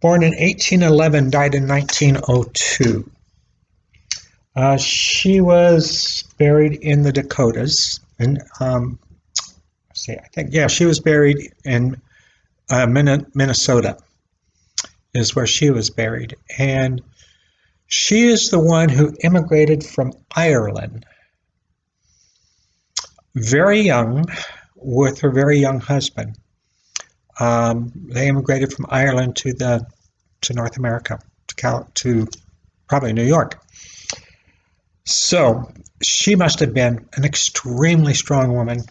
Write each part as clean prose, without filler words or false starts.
Born in 1811, died in 1902. She was buried in the Dakotas, and she was buried in Minnesota, is where she was buried, and she is the one who immigrated from Ireland, very young, with her very young husband. They immigrated from Ireland to North America, to probably New York. So she must have been an extremely strong woman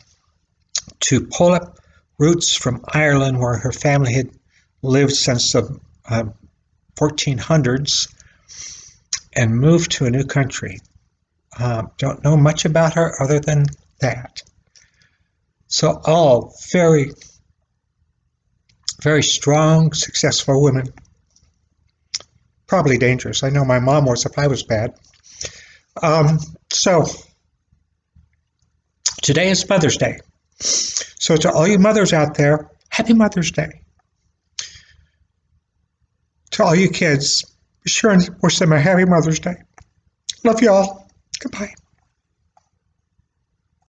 to pull up roots from Ireland, where her family had lived since the 1400s, and move to a new country. Don't know much about her other than that. So all very, very strong, successful women. Probably dangerous. I know my mom was if I was bad. So today is Mother's Day. So to all you mothers out there, happy Mother's Day. To all you kids, be sure and wish them a happy Mother's Day. Love you all. Goodbye.